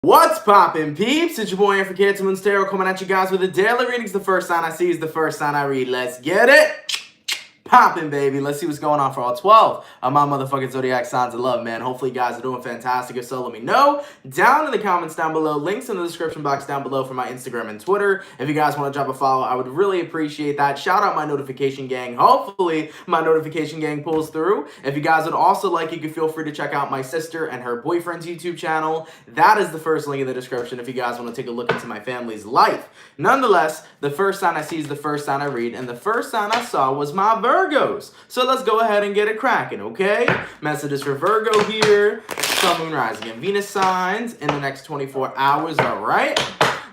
What's poppin', peeps? It's your boy here for CancerMoonsTarot coming at you guys with a daily readings. The first sign I see is the first sign I read. Let's get it poppin', baby. Let's see what's going on for all 12 of my motherfucking zodiac signs of love, man. Hopefully you guys are doing fantastic. If so, let me know down in the comments down below. Links in the description box down below for my Instagram and Twitter. If you guys want to drop a follow, I would really appreciate that. Shout out my notification gang. Hopefully my notification gang pulls through. If you guys would also like, you can feel free to check out my sister and her boyfriend's YouTube channel. That is the first link in the description if you guys want to take a look into my family's life. Nonetheless, the first sign I see is the first sign I read, and the first sign I saw was my Virgos. So let's go ahead and get it cracking, okay? Messages for Virgo here. Sun, Moon, Rising, and Venus signs in the next 24 hours, all right?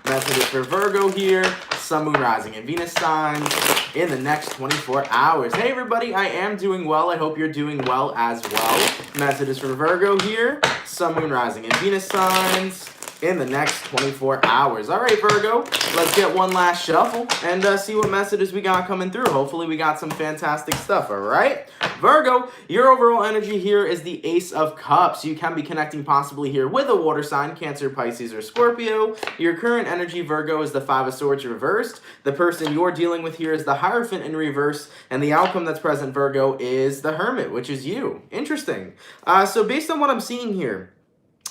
Messages for Virgo here. Sun, Moon, Rising, and Venus signs in the next 24 hours. Hey, everybody, I am doing well. I hope you're doing well as well. Messages for Virgo here. Sun, Moon, Rising, and Venus signs in the next 24 hours. All right, Virgo, let's get one last shuffle and see what messages we got coming through. Hopefully we got some fantastic stuff, all right? Virgo, your overall energy here is the Ace of Cups. You can be connecting possibly here with a water sign, Cancer, Pisces, or Scorpio. Your current energy, Virgo, is the Five of Swords reversed. The person you're dealing with here is the Hierophant in reverse, and the outcome that's present, Virgo, is the Hermit, which is you. Interesting. So based on what I'm seeing here,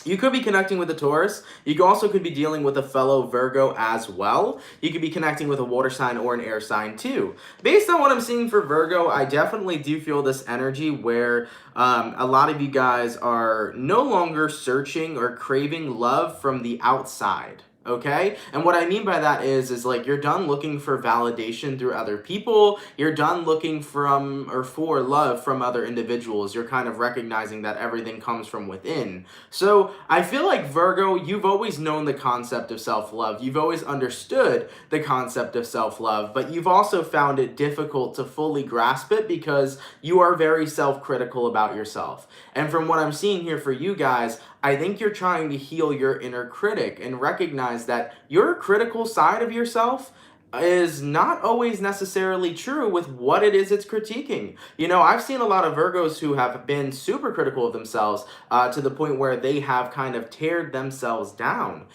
you could be connecting with a Taurus. You also could be dealing with a fellow Virgo as well. You could be connecting with a water sign or an air sign too. Based on what I'm seeing for Virgo, I definitely do feel this energy where a lot of you guys are no longer searching or craving love from the outside. Okay? And what I mean by that is like you're done looking for validation through other people. You're done looking from or for love from other individuals. You're kind of recognizing that everything comes from within. So I feel like Virgo, you've always known the concept of self-love. You've always understood the concept of self-love, but you've also found it difficult to fully grasp it because you are very self-critical about yourself. And from what I'm seeing here for you guys, I think you're trying to heal your inner critic and recognize that your critical side of yourself is not always necessarily true with what it is it's critiquing. You know, I've seen a lot of Virgos who have been super critical of themselves to the point where they have kind of teared themselves down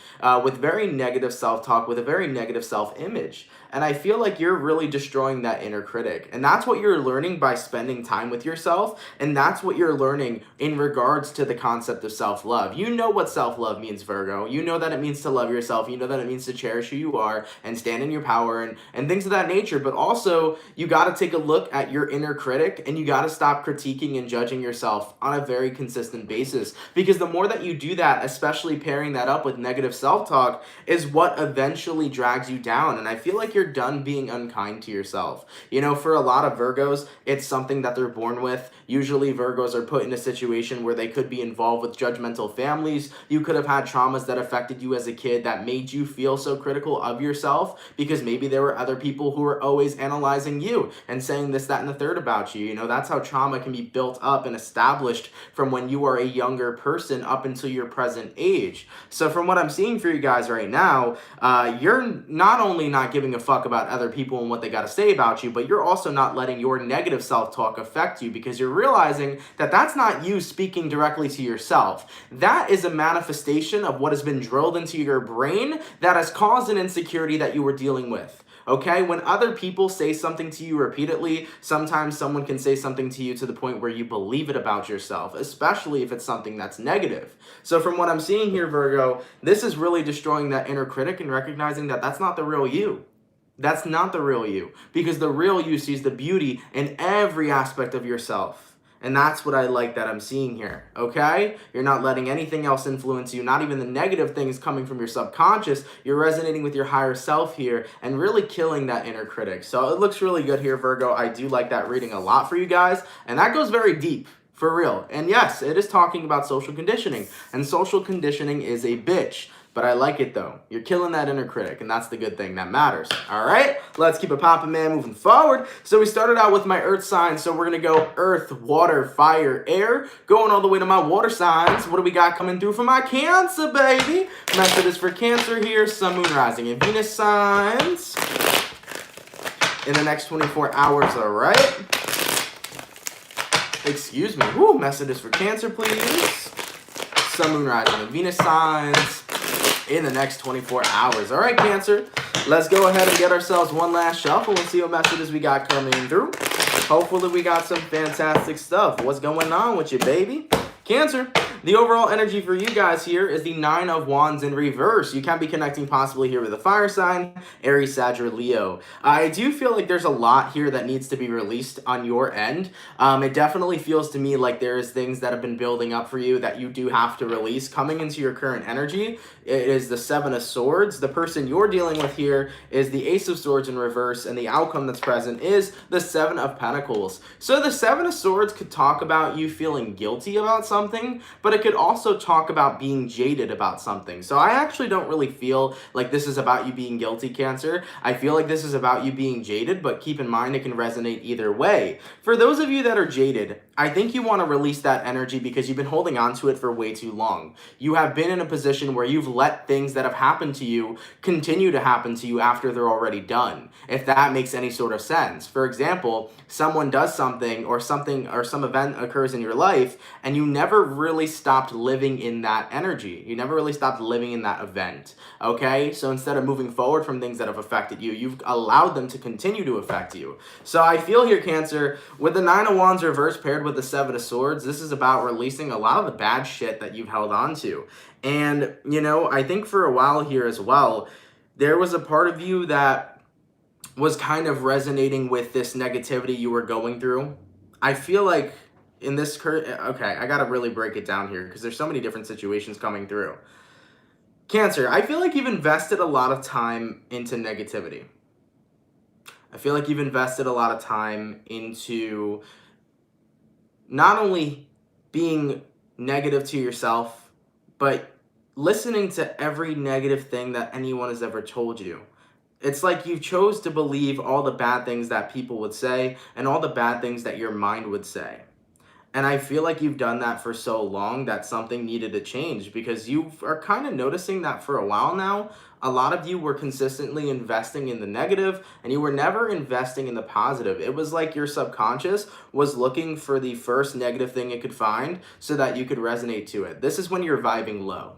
with very negative self-talk, with a very negative self-image. And I feel like you're really destroying that inner critic. And that's what you're learning by spending time with yourself. And that's what you're learning in regards to the concept of self-love. You know what self-love means, Virgo. You know that it means to love yourself. You know that it means to cherish who you are and stand in your power and things of that nature. But also, you got to take a look at your inner critic and you got to stop critiquing and judging yourself on a very consistent basis. Because the more that you do that, especially pairing that up with negative self-talk, is what eventually drags you down. And I feel like you're done being unkind to yourself. You know, for a lot of Virgos, it's something that they're born with. Usually Virgos are put in a situation where they could be involved with judgmental families. You could have had traumas that affected you as a kid that made you feel so critical of yourself because maybe there were other people who were always analyzing you and saying this, that, and the third about you. You know, that's how trauma can be built up and established from when you are a younger person up until your present age. So from what I'm seeing for you guys right now, you're not only not giving a fuck about other people and what they got to say about you, but you're also not letting your negative self-talk affect you because you're realizing that that's not you speaking directly to yourself. That is a manifestation of what has been drilled into your brain that has caused an insecurity that you were dealing with. Okay, when other people say something to you repeatedly, sometimes someone can say something to you to the point where you believe it about yourself, especially if it's something that's negative. So from what I'm seeing here, Virgo, this is really destroying that inner critic and recognizing that that's not the real you. That's not the real you, because the real you sees the beauty in every aspect of yourself. And that's what I like that I'm seeing here, okay? You're not letting anything else influence you, not even the negative things coming from your subconscious. You're resonating with your higher self here and really killing that inner critic. So it looks really good here, Virgo. I do like that reading a lot for you guys, and that goes very deep. For real. And yes, it is talking about social conditioning, and social conditioning is a bitch. But I like it though. You're killing that inner critic, and that's the good thing that matters. All right, let's keep it poppin', man, moving forward. So we started out with my earth signs, so we're gonna go earth, water, fire, air, going all the way to my water signs. What do we got coming through for my Cancer, baby? Messages for Cancer here, Sun, Moon, Rising, and Venus signs in the next 24 hours, all right? Excuse me. Woo, messages for Cancer, please. Sun, Moon, Rising, and Venus signs in the next 24 hours. All right, Cancer, let's go ahead and get ourselves one last shuffle and see what messages we got coming through. Hopefully we got some fantastic stuff. What's going on with you, baby? Cancer, the overall energy for you guys here is the Nine of Wands in reverse. You can be connecting possibly here with a fire sign, Aries, Sag, or Leo. I do feel like there's a lot here that needs to be released on your end. It definitely feels to me like there's things that have been building up for you that you do have to release. Coming into your current energy, it is the Seven of Swords. The person you're dealing with here is the Ace of Swords in reverse, and the outcome that's present is the Seven of Pentacles. So the Seven of Swords could talk about you feeling guilty about something, but it could also talk about being jaded about something. So I actually don't really feel like this is about you being guilty, Cancer. I feel like this is about you being jaded, but keep in mind it can resonate either way. For those of you that are jaded, I think you want to release that energy because you've been holding on to it for way too long. You have been in a position where you've let things that have happened to you continue to happen to you after they're already done, if that makes any sort of sense. For example, someone does something or some event occurs in your life and you never really stopped living in that energy. You never really stopped living in that event, okay? So instead of moving forward from things that have affected you, you've allowed them to continue to affect you. So I feel here, Cancer, with the Nine of Wands reverse paired with the Seven of Swords, this is about releasing a lot of the bad shit that you've held on to. And, you know, I think for a while here as well, there was a part of you that was kind of resonating with this negativity you were going through. I feel like in this current, okay, I gotta really break it down here because there's so many different situations coming through. Cancer, I feel like you've invested a lot of time into negativity. I feel like you've invested a lot of time into not only being negative to yourself, but listening to every negative thing that anyone has ever told you. It's like you chose to believe all the bad things that people would say and all the bad things that your mind would say. And I feel like you've done that for so long that something needed to change because you are kind of noticing that for a while now, a lot of you were consistently investing in the negative and you were never investing in the positive. It was like your subconscious was looking for the first negative thing it could find so that you could resonate to it. This is when you're vibing low.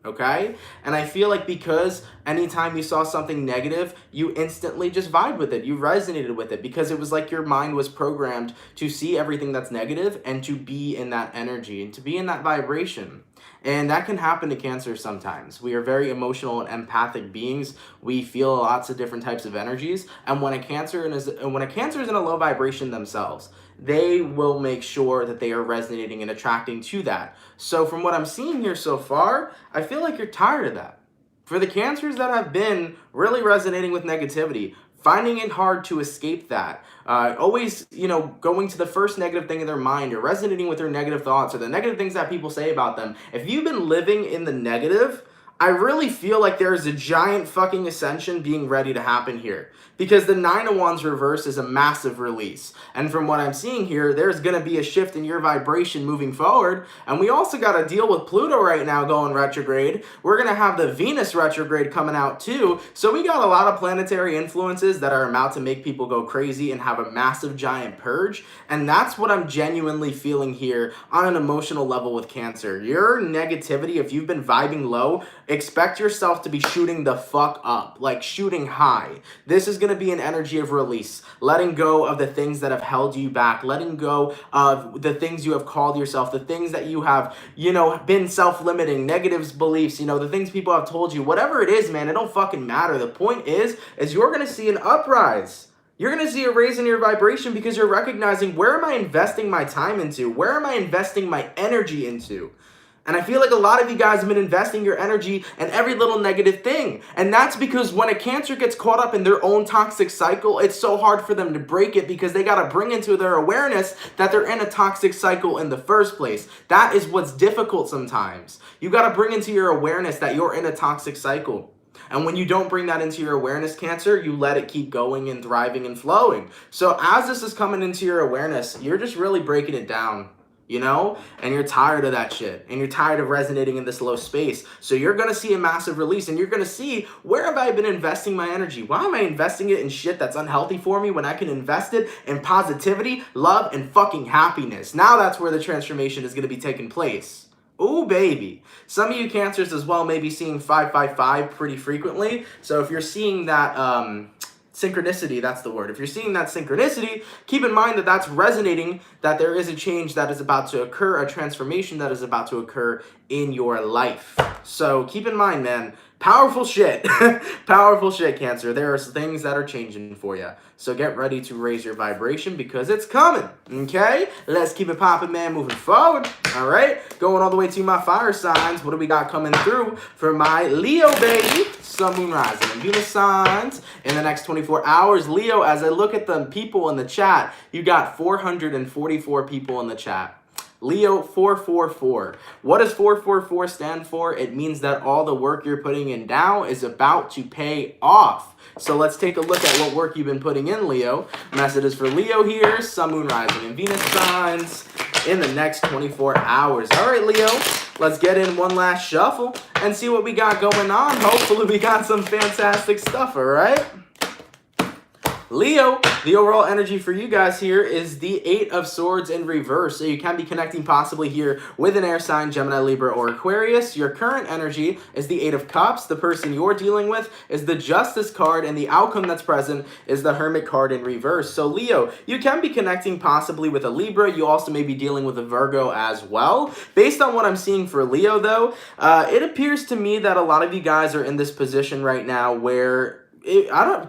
Okay? And I feel like because anytime you saw something negative, you instantly just vibed with it. You resonated with it because it was like your mind was programmed to see everything that's negative and to be in that energy and to be in that vibration. And that can happen to Cancer sometimes. We are very emotional and empathic beings. We feel lots of different types of energies. And when a Cancer is in a low vibration themselves, they will make sure that they are resonating and attracting to that. So from what I'm seeing here so far, I feel like you're tired of that. For the Cancers that have been really resonating with negativity, finding it hard to escape that, always, going to the first negative thing in their mind or resonating with their negative thoughts or the negative things that people say about them. If you've been living in the negative, I really feel like there is a giant fucking ascension being ready to happen here because the Nine of Wands reverse is a massive release. And from what I'm seeing here, there's going to be a shift in your vibration moving forward. And we also got to deal with Pluto right now going retrograde. We're going to have the Venus retrograde coming out too. So we got a lot of planetary influences that are about to make people go crazy and have a massive giant purge. And that's what I'm genuinely feeling here on an emotional level with Cancer. Your negativity, if you've been vibing low, expect yourself to be shooting the fuck up, like shooting high. This is going to be an energy of release, letting go of the things that have held you back, letting go of the things you have called yourself, the things that you have, been self-limiting, negative beliefs, the things people have told you, whatever it is, man, it don't fucking matter. The point is you're going to see an uprise. You're going to see a raise in your vibration because you're recognizing, where am I investing my time into? Where am I investing my energy into? And I feel like a lot of you guys have been investing your energy in every little negative thing. And that's because when a Cancer gets caught up in their own toxic cycle, it's so hard for them to break it because they got to bring into their awareness that they're in a toxic cycle in the first place. That is what's difficult sometimes. You got to bring into your awareness that you're in a toxic cycle. And when you don't bring that into your awareness, Cancer, you let it keep going and thriving and flowing. So as this is coming into your awareness, you're just really breaking it down. And you're tired of that shit. And you're tired of resonating in this low space. So you're going to see a massive release. And you're going to see, where have I been investing my energy? Why am I investing it in shit that's unhealthy for me when I can invest it in positivity, love, and fucking happiness? Now that's where the transformation is going to be taking place. Ooh, baby. Some of you Cancers as well may be seeing 555 pretty frequently. So if you're seeing that synchronicity, that's the word. If you're seeing that synchronicity, keep in mind that that's resonating, that there is a change that is about to occur, a transformation that is about to occur in your life. So keep in mind, man, powerful shit. Powerful shit, Cancer. There are things that are changing for you. So get ready to raise your vibration because it's coming, okay? Let's keep it popping, man, moving forward, all right? Going all the way to my fire signs. What do we got coming through for my Leo, baby? Sun, Moon, Rising, and Venus signs in the next 24 hours. Leo, as I look at the people in the chat, you got 444 people in the chat. Leo 444. What does 444 stand for? It means that all the work you're putting in now is about to pay off. So let's take a look at what work you've been putting in, Leo. Messages for Leo here. Sun, Moon, Rising, and Venus signs in the next 24 hours. All right, Leo, let's get in one last shuffle and see what we got going on. Hopefully we got some fantastic stuff, all right? Leo, the overall energy for you guys here is the 8 of Swords in reverse. So you can be connecting possibly here with an air sign, Gemini, Libra, or Aquarius. Your current energy is the 8 of Cups. The person you're dealing with is the Justice card, and the outcome that's present is the Hermit card in reverse. So Leo, you can be connecting possibly with a Libra. You also may be dealing with a Virgo as well. Based on what I'm seeing for Leo, though, it appears to me that a lot of you guys are in this position right now where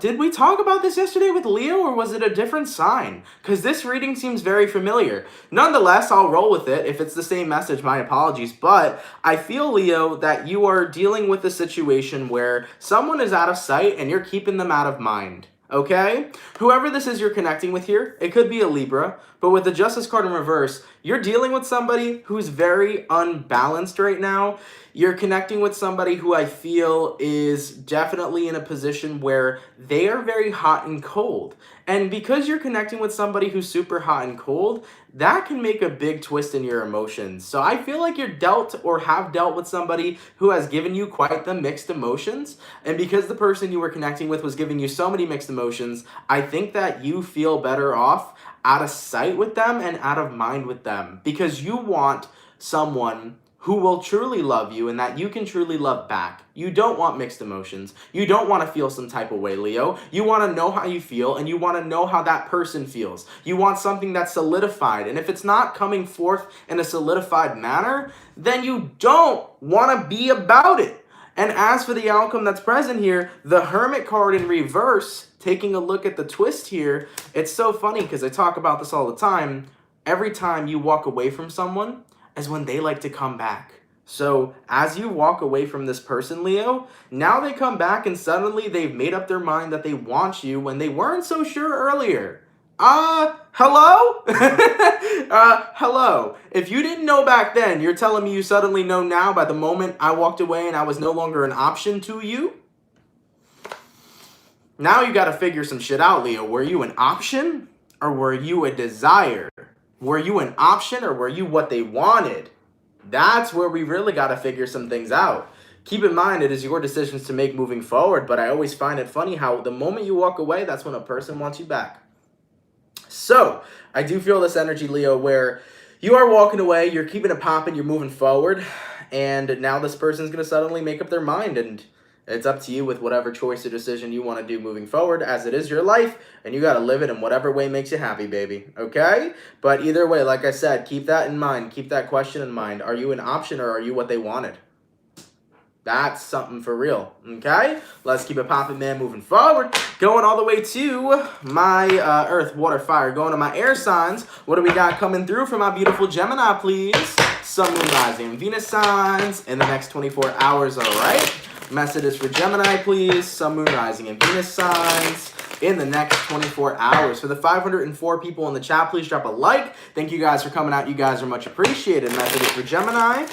did we talk about this yesterday with Leo, or was it a different sign? Because this reading seems very familiar. Nonetheless, I'll roll with it. If it's the same message, my apologies. But I feel, Leo, that you are dealing with a situation where someone is out of sight and you're keeping them out of mind. Okay? Whoever this is you're connecting with here, it could be a Libra, but with the Justice card in reverse, you're dealing with somebody who's very unbalanced right now. You're connecting with somebody who I feel is definitely in a position where they are very hot and cold. And because you're connecting with somebody who's super hot and cold, that can make a big twist in your emotions. So I feel like you're dealt or have dealt with somebody who has given you quite the mixed emotions. And because the person you were connecting with was giving you so many mixed emotions, I think that you feel better off out of sight with them and out of mind with them. Because you want someone who will truly love you and that you can truly love back. You don't want mixed emotions. You don't want to feel some type of way, Leo. You want to know how you feel, and you want to know how that person feels. You want something that's solidified. And if it's not coming forth in a solidified manner, then you don't want to be about it. And as for the outcome that's present here, the Hermit card in reverse, taking a look at the twist here, it's so funny because I talk about this all the time. Every time you walk away from someone is when they like to come back. So as you walk away from this person, Leo, now they come back and suddenly they've made up their mind that they want you when they weren't so sure earlier. Hello? Hello. If you didn't know back then, you're telling me you suddenly know now by the moment I walked away and I was no longer an option to you? Now you got to figure some shit out, Leo. Were you an option or were you a desire? Were you an option or were you what they wanted? That's where we really got to figure some things out. Keep in mind, it is your decisions to make moving forward, but I always find it funny how the moment you walk away, that's when a person wants you back. So, I do feel this energy, Leo, where you are walking away, you're keeping it popping, you're moving forward, and now this person's going to suddenly make up their mind, and it's up to you with whatever choice or decision you want to do moving forward, as it is your life, and you got to live it in whatever way makes you happy, baby, okay? But either way, like I said, keep that in mind, keep that question in mind. Are you an option or are you what they wanted? That's something for real, okay? Let's keep it popping, man, moving forward. Going all the way to my Earth, Water, Fire. Going to my air signs. What do we got coming through for my beautiful Gemini, please? Sun, Moon, Rising, and Venus signs in the next 24 hours, all right? Messages for Gemini, please. Sun, Moon, Rising, and Venus signs in the next 24 hours. For the 504 people in the chat, please drop a like. Thank you guys for coming out. You guys are much appreciated. Messages for Gemini,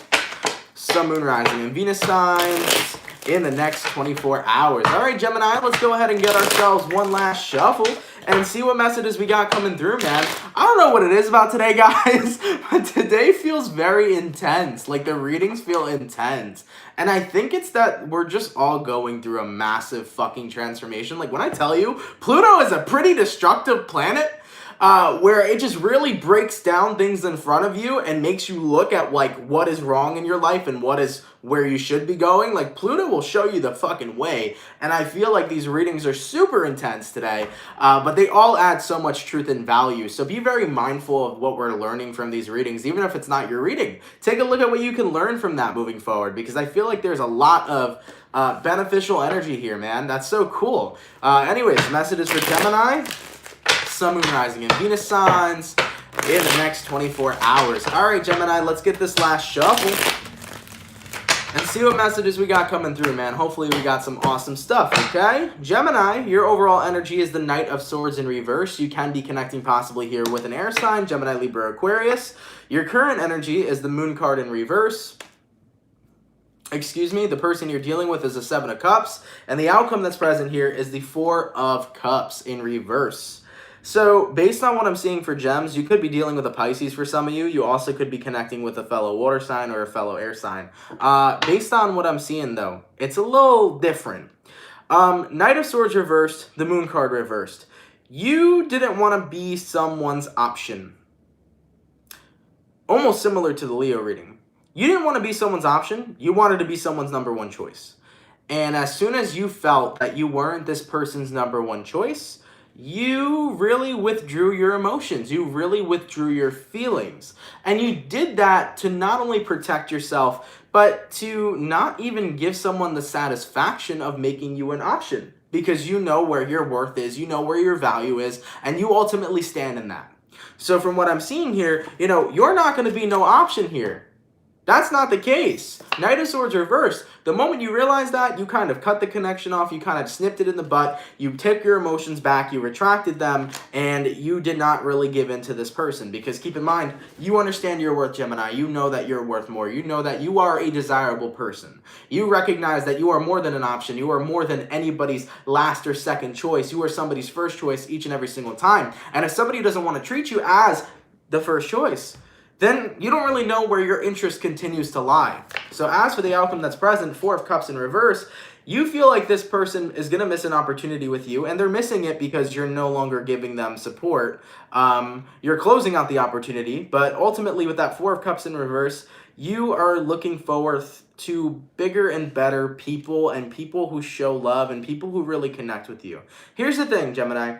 Sun, Moon, Rising, and Venus signs in the next 24 hours. All right, Gemini, let's go ahead and get ourselves one last shuffle and see what messages we got coming through, man. I don't know what it is about today, guys, but today feels very intense. Like, the readings feel intense. And I think it's that we're just all going through a massive fucking transformation. Like, when I tell you, Pluto is a pretty destructive planet, where it just really breaks down things in front of you and makes you look at like what is wrong in your life and what is where you should be going. Like Pluto will show you the fucking way, and I feel like these readings are super intense today, but they all add so much truth and value. So be very mindful of what we're learning from these readings, even if it's not your reading. Take a look at what you can learn from that moving forward, because I feel like there's a lot of beneficial energy here, man. That's so cool. Anyways, messages for Gemini, Sun, Moon, Rising, and Venus signs in the next 24 hours. All right, Gemini, let's get this last shuffle and see what messages we got coming through, man. Hopefully we got some awesome stuff, okay? Gemini, your overall energy is the Knight of Swords in reverse. You can be connecting possibly here with an air sign, Gemini, Libra, Aquarius. Your current energy is the Moon card in reverse. Excuse me, the person you're dealing with is a Seven of Cups, and the outcome that's present here is the Four of Cups in reverse. So based on what I'm seeing for gems, you could be dealing with a Pisces for some of you. You also could be connecting with a fellow water sign or a fellow air sign. Based on what I'm seeing, though, it's a little different. Knight of Swords reversed, the Moon card reversed. You didn't want to be someone's option. Almost similar to the Leo reading. You didn't want to be someone's option. You wanted to be someone's number one choice. And as soon as you felt that you weren't this person's number one choice, you really withdrew your emotions. You really withdrew your feelings. And you did that to not only protect yourself, but to not even give someone the satisfaction of making you an option. Because you know where your worth is, you know where your value is, and you ultimately stand in that. So from what I'm seeing here, you know, you're not going to be no option here. That's not the case. Knight of Swords reversed. The moment you realize that, you kind of cut the connection off, you kind of snipped it in the butt, you took your emotions back, you retracted them, and you did not really give in to this person. Because keep in mind, you understand your worth, Gemini. You know that you're worth more. You know that you are a desirable person. You recognize that you are more than an option. You are more than anybody's last or second choice. You are somebody's first choice each and every single time. And if somebody doesn't want to treat you as the first choice, then you don't really know where your interest continues to lie. So as for the outcome that's present, Four of Cups in reverse, you feel like this person is going to miss an opportunity with you, and they're missing it because you're no longer giving them support. You're closing out the opportunity, but ultimately with that Four of Cups in reverse, you are looking forward to bigger and better people and people who show love and people who really connect with you. Here's the thing, Gemini.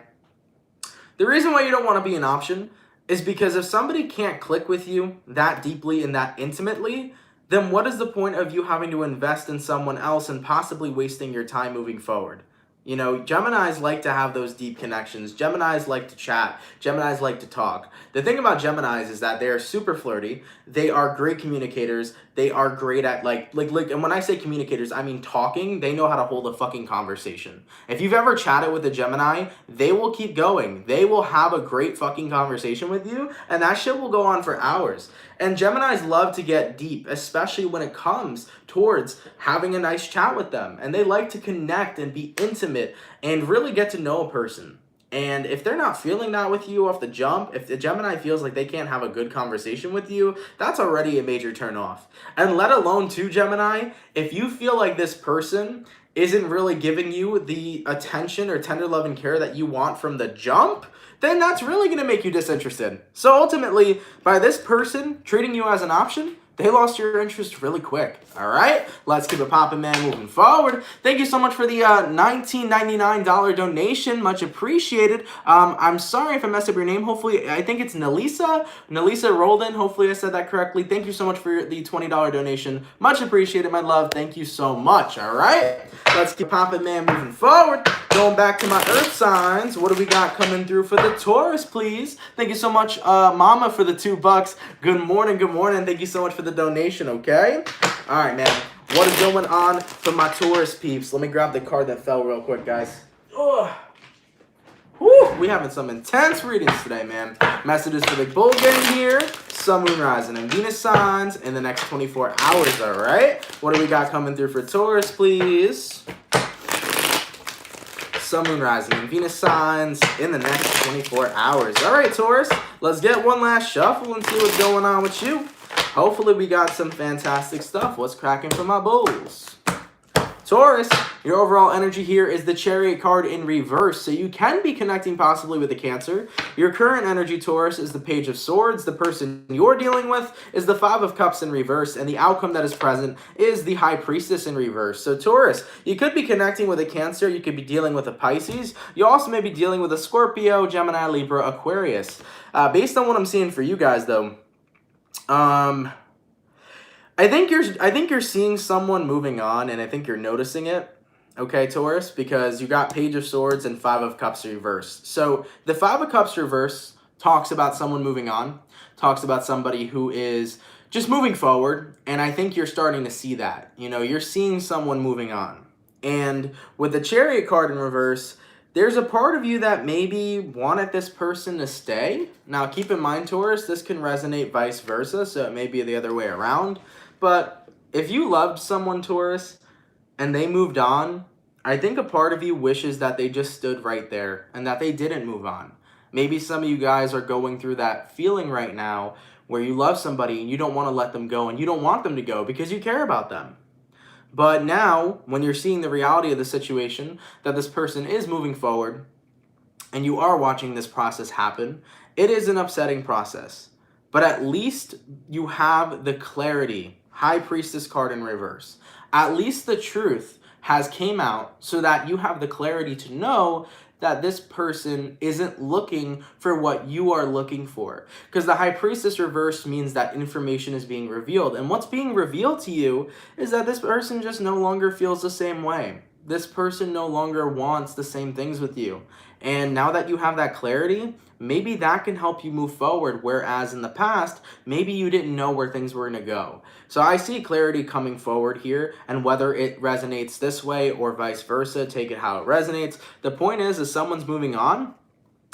The reason why you don't want to be an option is because if somebody can't click with you that deeply and that intimately, then what is the point of you having to invest in someone else and possibly wasting your time moving forward? You know, Geminis like to have those deep connections. Geminis like to chat. Geminis like to talk. The thing about Geminis is that they are super flirty. They are great communicators. They are great at and when I say communicators, I mean talking. They know how to hold a fucking conversation. If you've ever chatted with a Gemini, they will keep going. They will have a great fucking conversation with you, and that shit will go on for hours. And Geminis love to get deep, especially when it comes towards having a nice chat with them. And they like to connect and be intimate and really get to know a person. And if they're not feeling that with you off the jump, if the Gemini feels like they can't have a good conversation with you, that's already a major turn off. And let alone too, Gemini, if you feel like this person isn't really giving you the attention or tender love and care that you want from the jump, then that's really going to make you disinterested. So ultimately, by this person treating you as an option, they lost your interest really quick. All right, let's keep it popping, man, moving forward. Thank you so much for the $19.99 donation. Much appreciated. I'm sorry if I messed up your name. Hopefully, I think it's Nelisa Roldan. Hopefully I said that correctly. Thank you so much for the $20 donation. Much appreciated, my love. Thank you so much. All right, let's keep popping, man, moving forward. Going back to my earth signs, what do we got coming through for the Taurus, please? Thank you so much, Mama, for the $2. Good morning, good morning. Thank you so much for the donation, okay? All right, man. What is going on for my Taurus peeps? Let me grab the card that fell real quick, guys. Ugh. Whew, we having some intense readings today, man. Messages for the bull gang here. Sun, Moon, Rising, and Venus signs in the next 24 hours, all right? What do we got coming through for Taurus, please? Sun, Moon, Rising, and Venus signs in the next 24 hours. All right, Taurus, let's get one last shuffle and see what's going on with you. Hopefully we got some fantastic stuff. What's cracking for my bulls? Taurus, your overall energy here is the Chariot card in reverse, so you can be connecting possibly with a Cancer. Your current energy, Taurus, is the Page of Swords. The person you're dealing with is the Five of Cups in reverse, and the outcome that is present is the High Priestess in reverse. So Taurus, you could be connecting with a Cancer, you could be dealing with a Pisces, you also may be dealing with a Scorpio, Gemini, Libra, Aquarius. Based on what I'm seeing for you guys, though, I think you're seeing someone moving on, and I think you're noticing it. Okay, Taurus, because you got Page of Swords and Five of Cups reverse. So the Five of Cups reverse talks about someone moving on, talks about somebody who is just moving forward, and I think you're starting to see that. You know, you're seeing someone moving on. And with the Chariot card in reverse, there's a part of you that maybe wanted this person to stay. Now, keep in mind, Taurus, this can resonate vice versa, so it may be the other way around. But if you loved someone, Taurus, and they moved on, I think a part of you wishes that they just stood right there and that they didn't move on. Maybe some of you guys are going through that feeling right now where you love somebody and you don't want to let them go and you don't want them to go because you care about them. But now, when you're seeing the reality of the situation, that this person is moving forward and you are watching this process happen, it is an upsetting process. But at least you have the clarity. High Priestess card in reverse. At least the truth has came out so that you have the clarity to know that this person isn't looking for what you are looking for. Because the High Priestess reverse means that information is being revealed. And what's being revealed to you is that this person just no longer feels the same way. This person no longer wants the same things with you. And now that you have that clarity, maybe that can help you move forward, whereas in the past, maybe you didn't know where things were going to go. So I see clarity coming forward here, and whether it resonates this way or vice versa, take it how it resonates. The point is someone's moving on,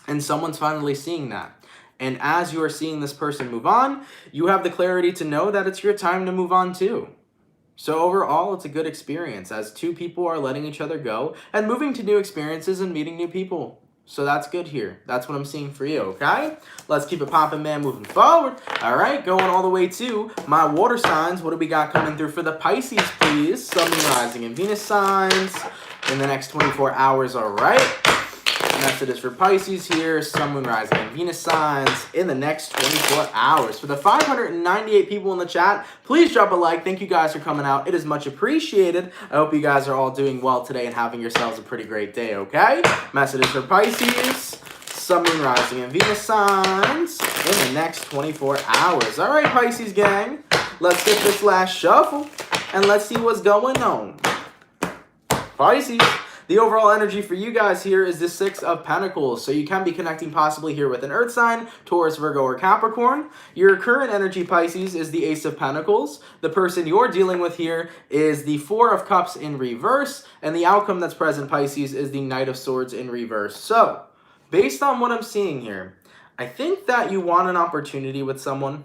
and someone's finally seeing that. And as you are seeing this person move on, you have the clarity to know that it's your time to move on too. So overall, it's a good experience as two people are letting each other go and moving to new experiences and meeting new people. So that's good here. That's what I'm seeing for you, okay? Let's keep it popping, man, moving forward. All right, going all the way to my water signs. What do we got coming through for the Pisces, please? Sun, Moon, Rising, and Venus signs in the next 24 hours, all right? Messages for Pisces here, Sun, Moon, Rising, and Venus signs in the next 24 hours. For the 598 people in the chat, please drop a like. Thank you guys for coming out. It is much appreciated. I hope you guys are all doing well today and having yourselves a pretty great day, okay? Messages for Pisces, Sun, Moon, Rising, and Venus signs in the next 24 hours. All right, Pisces gang, let's get this last shuffle and let's see what's going on. Pisces. The overall energy for you guys here is the Six of Pentacles. So you can be connecting possibly here with an earth sign, Taurus, Virgo, or Capricorn. Your current energy, Pisces, is the Ace of Pentacles. The person you're dealing with here is the Four of Cups in reverse. And the outcome that's present, Pisces, is the Knight of Swords in reverse. So, based on what I'm seeing here, I think that you want an opportunity with someone.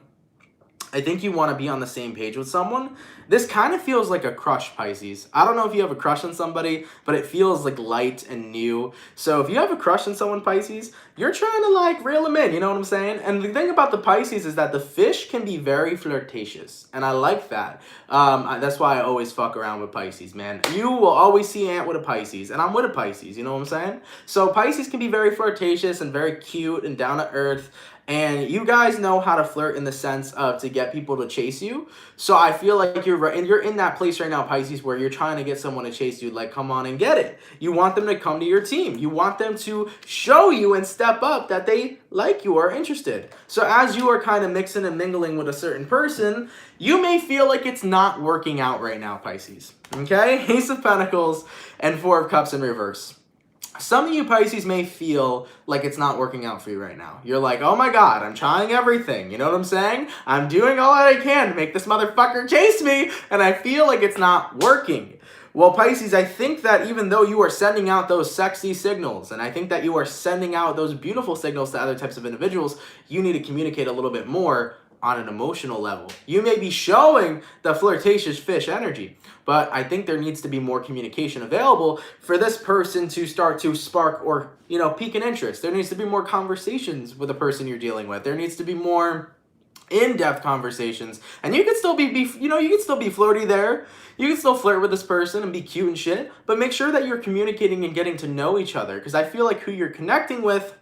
I think you want to be on the same page with someone. This kind of feels like a crush, Pisces. I don't know if you have a crush on somebody, but it feels like light and new. So if you have a crush on someone, Pisces, you're trying to like reel them in, you know what I'm saying? And the thing about the Pisces is that the fish can be very flirtatious. And I like that. That's why I always fuck around with Pisces, man. You will always see Ant with a Pisces, and I'm with a Pisces, you know what I'm saying? So Pisces can be very flirtatious and very cute and down to earth. And you guys know how to flirt in the sense of to get people to chase you. So I feel like you're in that place right now, Pisces, where you're trying to get someone to chase you. Like, come on and get it. You want them to come to your team. You want them to show you and step up that they like you or are interested. So as you are kind of mixing and mingling with a certain person, you may feel like it's not working out right now, Pisces. Okay? Ace of Pentacles and Four of Cups in reverse. Some of you, Pisces, may feel like it's not working out for you right now. You're like, oh my God, I'm trying everything. You know what I'm saying? I'm doing all that I can to make this motherfucker chase me, and I feel like it's not working. Well, Pisces, I think that even though you are sending out those sexy signals, and I think that you are sending out those beautiful signals to other types of individuals, you need to communicate a little bit more on an emotional level. You may be showing the flirtatious fish energy, but I think there needs to be more communication available for this person to start to spark or, pique an interest. There needs to be more conversations with the person you're dealing with. There needs to be more in-depth conversations, and you can still be you can still be flirty there. You can still flirt with this person and be cute and shit, but make sure that you're communicating and getting to know each other, because I feel like who you're connecting with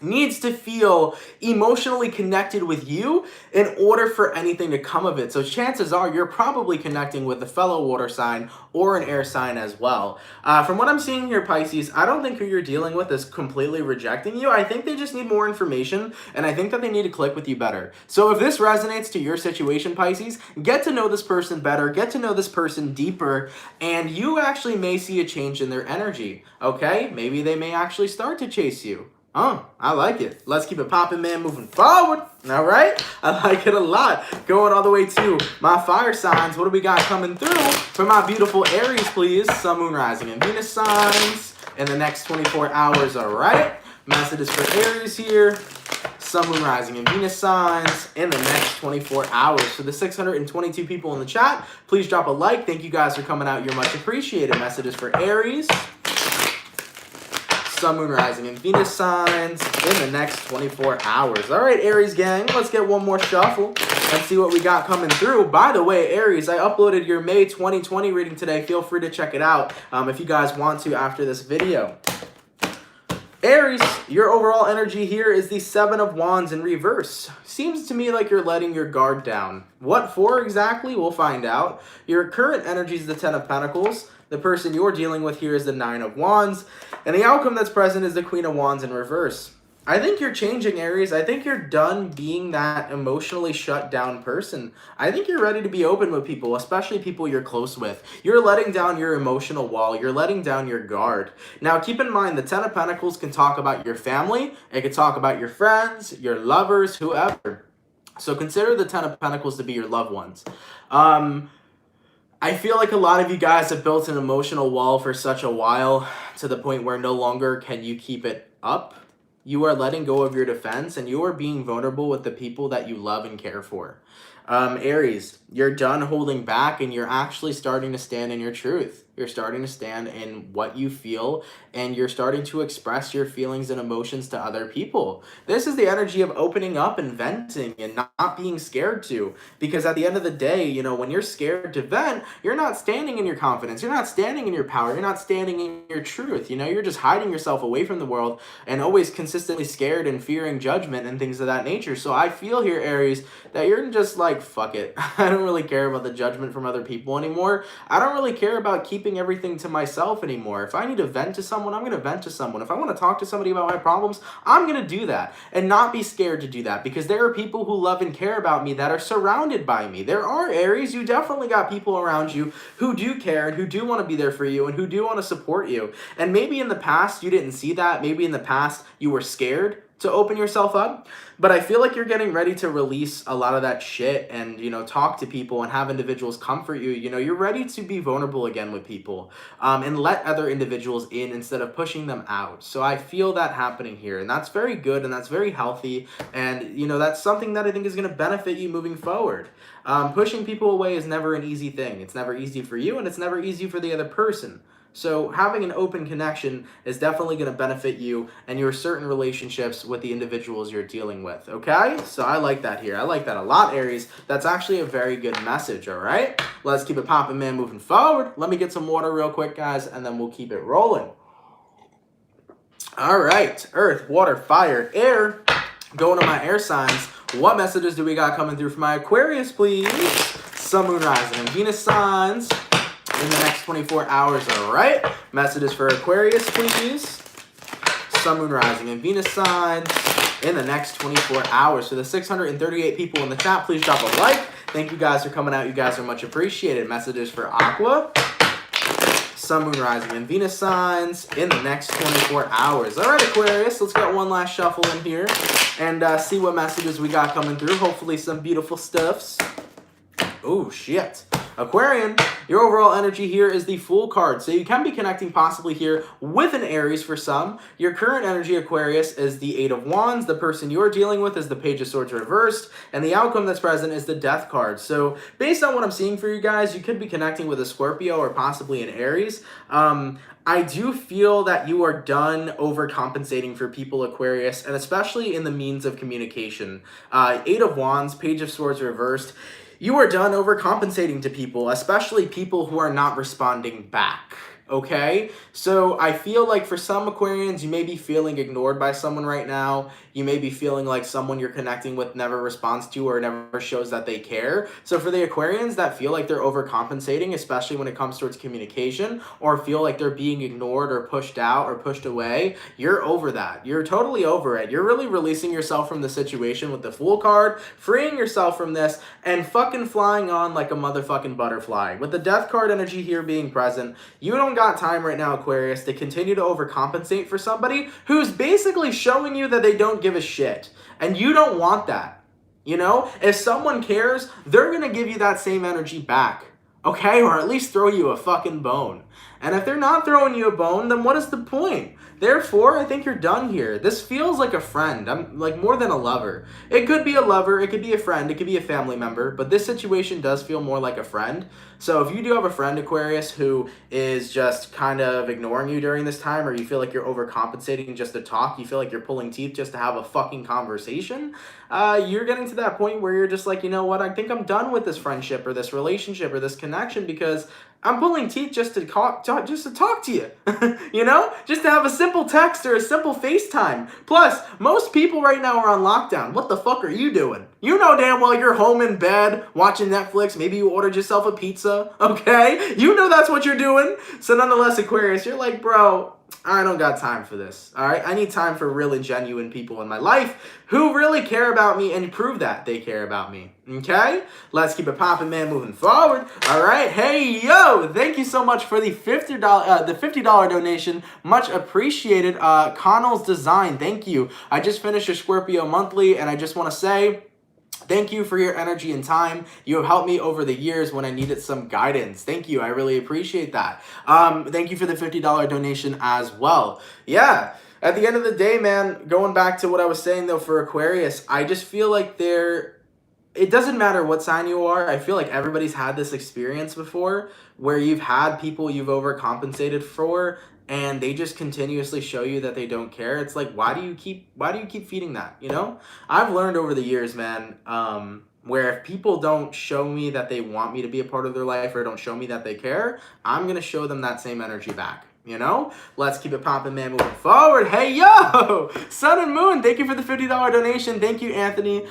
needs to feel emotionally connected with you in order for anything to come of it. So chances are you're probably connecting with a fellow water sign or an air sign as well. From what I'm seeing here, Pisces, I don't think who you're dealing with is completely rejecting you. I think they just need more information, and I think that they need to click with you better. So if this resonates to your situation, Pisces, get to know this person better, get to know this person deeper, and you actually may see a change in their energy, okay? Maybe they may actually start to chase you. Oh, I like it. Let's keep it popping, man, moving forward. All right? I like it a lot. Going all the way to my fire signs. What do we got coming through for my beautiful Aries, please? Sun, Moon, Rising, and Venus signs in the next 24 hours, all right? Messages for Aries here. Sun, Moon, Rising, and Venus signs in the next 24 hours. For the 622 people in the chat, please drop a like. Thank you guys for coming out. You're much appreciated. Messages for Aries. Sun, Moon, Rising, and Venus signs in the next 24 hours. All right, Aries gang, let's get one more shuffle and see what we got coming through. By the way, Aries, I uploaded your May 2020 reading today. Feel free to check it out if you guys want to after this video. Aries, your overall energy here is the Seven of Wands in reverse. Seems to me like you're letting your guard down. What for exactly? We'll find out. Your current energy is the Ten of Pentacles. The person you're dealing with here is the Nine of Wands. And the outcome that's present is the Queen of Wands in reverse. I think you're changing, Aries. I think you're done being that emotionally shut down person. I think you're ready to be open with people, especially people you're close with. You're letting down your emotional wall. You're letting down your guard. Now, keep in mind, the Ten of Pentacles can talk about your family. It can talk about your friends, your lovers, whoever. So consider the Ten of Pentacles to be your loved ones. I feel like a lot of you guys have built an emotional wall for such a while to the point where no longer can you keep it up. You are letting go of your defense, and you are being vulnerable with the people that you love and care for. Aries, you're done holding back, and you're actually starting to stand in your truth. You're starting to stand in what you feel, and you're starting to express your feelings and emotions to other people. This is the energy of opening up and venting and not being scared to. Because at the end of the day, you know, when you're scared to vent, you're not standing in your confidence. You're not standing in your power. You're not standing in your truth. You know, you're just hiding yourself away from the world and always consistently scared and fearing judgment and things of that nature. So I feel here, Aries, that you're just like, fuck it. I don't really care about the judgment from other people anymore. I don't really care about keeping everything to myself anymore. If I need to vent to someone, I'm going to vent to someone. If I want to talk to somebody about my problems, I'm going to do that and not be scared to do that, because there are people who love and care about me that are surrounded by me. There are, Aries, you definitely got people around you who do care and who do want to be there for you and who do want to support you. And maybe in the past you didn't see that. Maybe in the past you were scared to open yourself up, but I feel like you're getting ready to release a lot of that shit and, you know, talk to people and have individuals comfort you. You know, you're ready to be vulnerable again with people and let other individuals in instead of pushing them out. So I feel that happening here, and that's very good and that's very healthy, and, you know, that's something that I think is going to benefit you moving forward. Pushing people away is never an easy thing. It's never easy for you, and it's never easy for the other person. So having an open connection is definitely going to benefit you and your certain relationships with the individuals you're dealing with, okay? So I like that here. I like that a lot, Aries. That's actually a very good message, all right? Let's keep it popping, man, moving forward. Let me get some water real quick, guys, and then we'll keep it rolling. All right, Earth, Water, Fire, Air. Going to my air signs. What messages do we got coming through for my Aquarius, please? Sun, Moon, Rising, and Venus signs in the next 24 hours, all right? Messages for Aquarius, please. Sun, Moon, Rising, and Venus signs in the next 24 hours. So the 638 people in the chat, please drop a like. Thank you guys for coming out. You guys are much appreciated. Messages for Aqua, Sun, Moon, Rising, and Venus signs in the next 24 hours. All right, Aquarius, let's get one last shuffle in here and see what messages we got coming through. Hopefully some beautiful stuffs. Oh, shit. Aquarian, your overall energy here is the Fool card. So you can be connecting possibly here with an Aries for some. Your current energy, Aquarius, is the Eight of Wands. The person you're dealing with is the Page of Swords reversed. And the outcome that's present is the Death card. So based on what I'm seeing for you guys, you could be connecting with a Scorpio or possibly an Aries. I do feel that you are done overcompensating for people, Aquarius, and especially in the means of communication. Eight of Wands, Page of Swords reversed. You are done overcompensating to people, especially people who are not responding back. Okay? So I feel like for some Aquarians, you may be feeling ignored by someone right now. You may be feeling like someone you're connecting with never responds to or never shows that they care. So for the Aquarians that feel like they're overcompensating, especially when it comes towards communication, or feel like they're being ignored or pushed out or pushed away, you're over that. You're totally over it. You're really releasing yourself from the situation with the Fool card, freeing yourself from this, and fucking flying on like a motherfucking butterfly. With the Death card energy here being present, you don't got time right now, Aquarius, to continue to overcompensate for somebody who's basically showing you that they don't give a shit. And you don't want that. You know? If someone cares, they're going to give you that same energy back. Okay? Or at least throw you a fucking bone. And if they're not throwing you a bone, then what is the point? Therefore, I think you're done here. This feels like a friend. I'm like more than a lover. It could be a lover, it could be a friend, it could be a family member, but this situation does feel more like a friend. So if you do have a friend, Aquarius, who is just kind of ignoring you during this time, or you feel like you're overcompensating just to talk, you feel like you're pulling teeth just to have a fucking conversation, you're getting to that point where you're just like, you know what, I think I'm done with this friendship or this relationship or this connection because I'm pulling teeth just to talk to you, you know? Just to have a simple text or a simple FaceTime. Plus, most people right now are on lockdown. What the fuck are you doing? You know damn well you're home in bed watching Netflix. Maybe you ordered yourself a pizza, okay? You know that's what you're doing. So nonetheless, Aquarius, you're like, bro, I don't got time for this, all right? I need time for really genuine people in my life who really care about me and prove that they care about me, okay? Let's keep it popping, man, moving forward, all right? Hey, yo, thank you so much for the $50 donation. Much appreciated. Connell's Design, thank you. I just finished your Scorpio monthly, and I just want to say, thank you for your energy and time. You have helped me over the years when I needed some guidance. Thank you. I really appreciate that. Thank you for the $50 donation as well. Yeah. At the end of the day, man, going back to what I was saying, though, for Aquarius, I just feel like it doesn't matter what sign you are. I feel like everybody's had this experience before where you've had people you've overcompensated for and they just continuously show you that they don't care. It's like, why do you keep feeding that, you know? I've learned over the years, man, where if people don't show me that they want me to be a part of their life or don't show me that they care, I'm going to show them that same energy back. You know? Let's keep it popping, man, moving forward. Hey, yo! Sun and Moon, thank you for the $50 donation. Thank you, Anthony.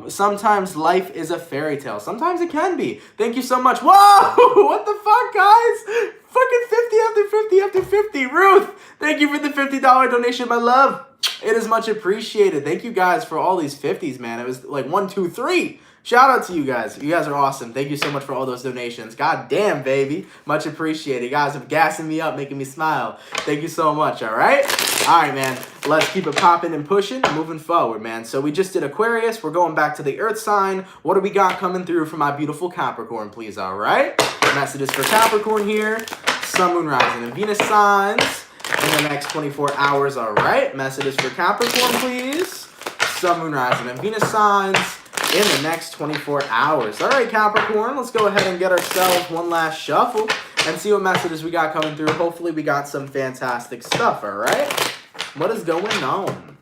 Sometimes life is a fairy tale. Sometimes it can be. Thank you so much. Whoa! What the fuck, guys? Fucking 50 after 50 after 50. Ruth, thank you for the $50 donation, my love. It is much appreciated. Thank you guys for all these 50s, man. It was like 1, 2, 3. Shout out to you guys. You guys are awesome. Thank you so much for all those donations. God damn, baby. Much appreciated. You guys are gassing me up, making me smile. Thank you so much, all right? All right, man. Let's keep it popping and pushing, moving forward, man. So we just did Aquarius. We're going back to the Earth sign. What do we got coming through for my beautiful Capricorn, please, all right? Messages for Capricorn here. Sun, Moon, Rising, and Venus signs in the next 24 hours, all right? Messages for Capricorn, please. Sun, Moon, Rising, and Venus signs in the next 24 hours. All right, Capricorn, let's go ahead and get ourselves one last shuffle and see what messages we got coming through. Hopefully we got some fantastic stuff, all right? What is going on?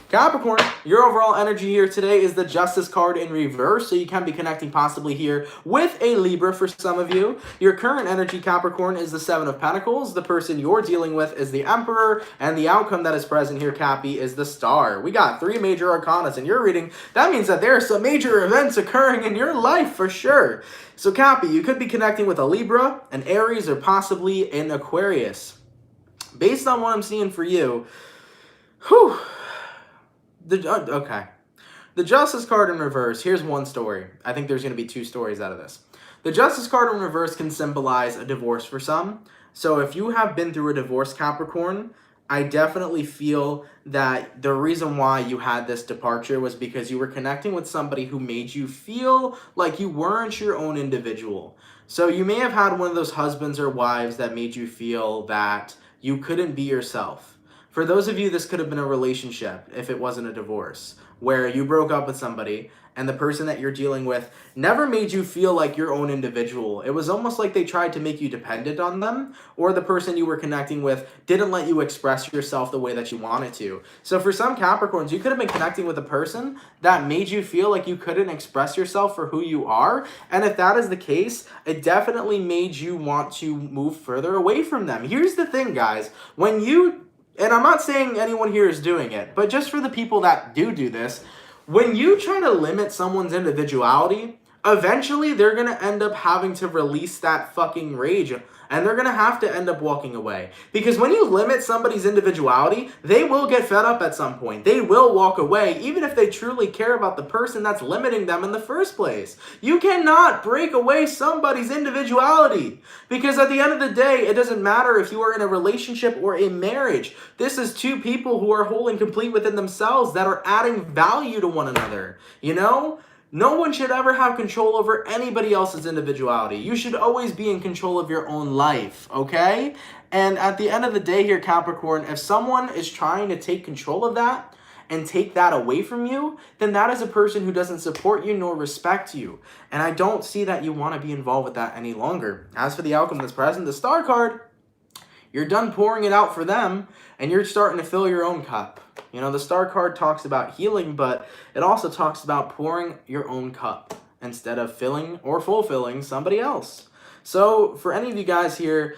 Capricorn, your overall energy here today is the Justice card in reverse, so you can be connecting possibly here with a Libra for some of you. Your current energy, Capricorn, is the Seven of Pentacles. The person you're dealing with is the Emperor, and the outcome that is present here, Cappy, is the Star. We got 3 major arcanas in your reading. That means that there are some major events occurring in your life for sure. So, Cappy, you could be connecting with a Libra, an Aries, or possibly an Aquarius. Based on what I'm seeing for you, whew. Okay. The Justice card in reverse, here's one story. I think there's going to be 2 stories out of this. The Justice card in reverse can symbolize a divorce for some. So if you have been through a divorce, Capricorn, I definitely feel that the reason why you had this departure was because you were connecting with somebody who made you feel like you weren't your own individual. So you may have had one of those husbands or wives that made you feel that you couldn't be yourself. For those of you, this could have been a relationship if it wasn't a divorce, where you broke up with somebody and the person that you're dealing with never made you feel like your own individual. It was almost like they tried to make you dependent on them, or the person you were connecting with didn't let you express yourself the way that you wanted to. So for some Capricorns, you could have been connecting with a person that made you feel like you couldn't express yourself for who you are. And if that is the case, it definitely made you want to move further away from them. Here's the thing, guys. When you, and I'm not saying anyone here is doing it, but just for the people that do this, when you try to limit someone's individuality, eventually they're going to end up having to release that fucking rage, and they're going to have to end up walking away. Because when you limit somebody's individuality, they will get fed up at some point. They will walk away, even if they truly care about the person that's limiting them in the first place. You cannot break away somebody's individuality. Because at the end of the day, it doesn't matter if you are in a relationship or a marriage. This is two people who are whole and complete within themselves that are adding value to one another. You know? No one should ever have control over anybody else's individuality. You should always be in control of your own life, okay? And at the end of the day here, Capricorn, if someone is trying to take control of that and take that away from you, then that is a person who doesn't support you nor respect you. And I don't see that you want to be involved with that any longer. As for the outcome that's present, the Star card, you're done pouring it out for them, and you're starting to fill your own cup. You know, the Star card talks about healing, but it also talks about pouring your own cup instead of filling or fulfilling somebody else. So for any of you guys here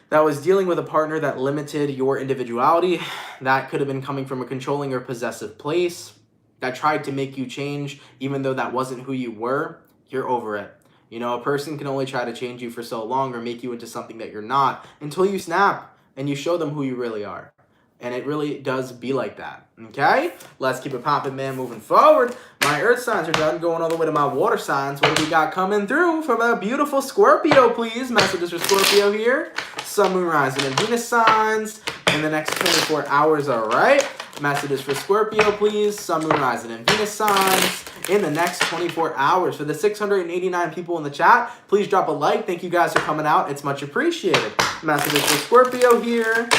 that was dealing with a partner that limited your individuality, that could have been coming from a controlling or possessive place, that tried to make you change even though that wasn't who you were, you're over it. You know, a person can only try to change you for so long or make you into something that you're not until you snap and you show them who you really are. And it really does be like that, okay? Let's keep it popping, man, moving forward. My earth signs are done, going all the way to my water signs. What do we got coming through from a beautiful Scorpio, please? Messages for Scorpio here. Sun, Moon, Rising, and Venus signs in the next 24 hours, all right? Messages for Scorpio, please. Sun, Moon, Rising, and Venus signs in the next 24 hours. For the 689 people in the chat, please drop a like. Thank you guys for coming out. It's much appreciated. Messages for Scorpio here.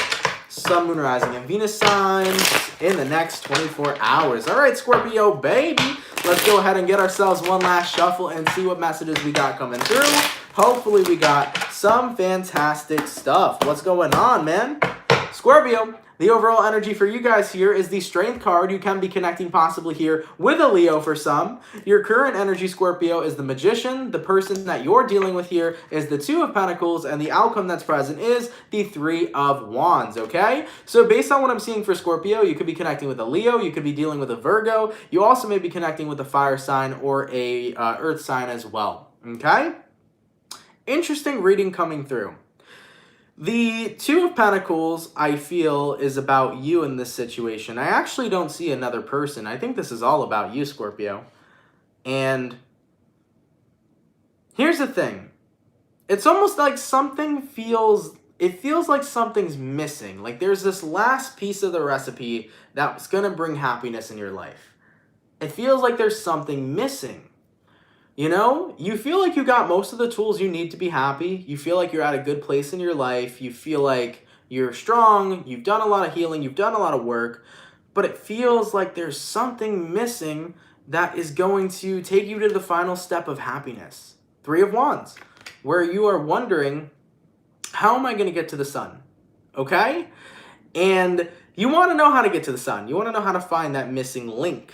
Sun, Moon, Rising, and Venus signs in the next 24 hours. All right, Scorpio, baby. Let's go ahead and get ourselves one last shuffle and see what messages we got coming through. Hopefully, we got some fantastic stuff. What's going on, man? Scorpio, the overall energy for you guys here is the Strength card. You can be connecting possibly here with a Leo for some. Your current energy, Scorpio, is the Magician. The person that you're dealing with here is the Two of Pentacles, and the outcome that's present is the Three of Wands, okay? So based on what I'm seeing for Scorpio, you could be connecting with a Leo, you could be dealing with a Virgo, you also may be connecting with a fire sign or a earth sign as well, okay? Interesting reading coming through. The Two of Pentacles, I feel, is about you in this situation. I actually don't see another person. I think this is all about you, Scorpio. And here's the thing. It's almost like something feels like something's missing. Like there's this last piece of the recipe that's going to bring happiness in your life. It feels like there's something missing. You know, you feel like you got most of the tools you need to be happy. You feel like you're at a good place in your life. You feel like you're strong. You've done a lot of healing. You've done a lot of work. But it feels like there's something missing that is going to take you to the final step of happiness. Three of Wands, where you are wondering, how am I going to get to the sun? Okay? And you want to know how to get to the sun. You want to know how to find that missing link.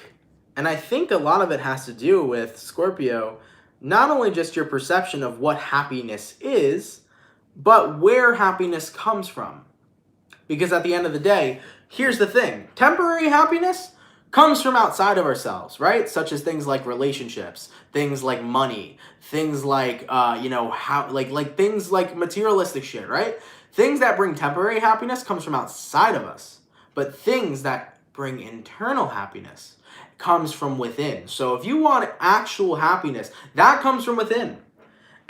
And I think a lot of it has to do with, Scorpio, not only just your perception of what happiness is, but where happiness comes from. Because at the end of the day, here's the thing. Temporary happiness comes from outside of ourselves, right? Such as things like relationships, things like money, things like, things like materialistic shit, right? Things that bring temporary happiness comes from outside of us. But things that bring internal happiness comes from within. So if you want actual happiness, that comes from within.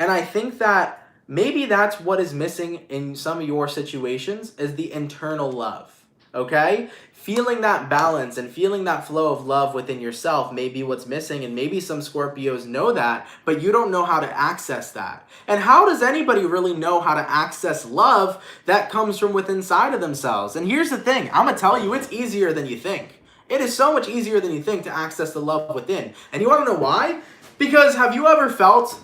And I think that maybe that's what is missing in some of your situations is the internal love. okay? Feeling that balance and feeling that flow of love within yourself may be what's missing, and maybe some Scorpios know that, but you don't know how to access that. And how does anybody really know how to access love that comes from within inside of themselves? And here's the thing, I'm gonna tell you, it's easier than you think. It is so much easier than you think to access the love within. And you wanna know why? Because have you ever felt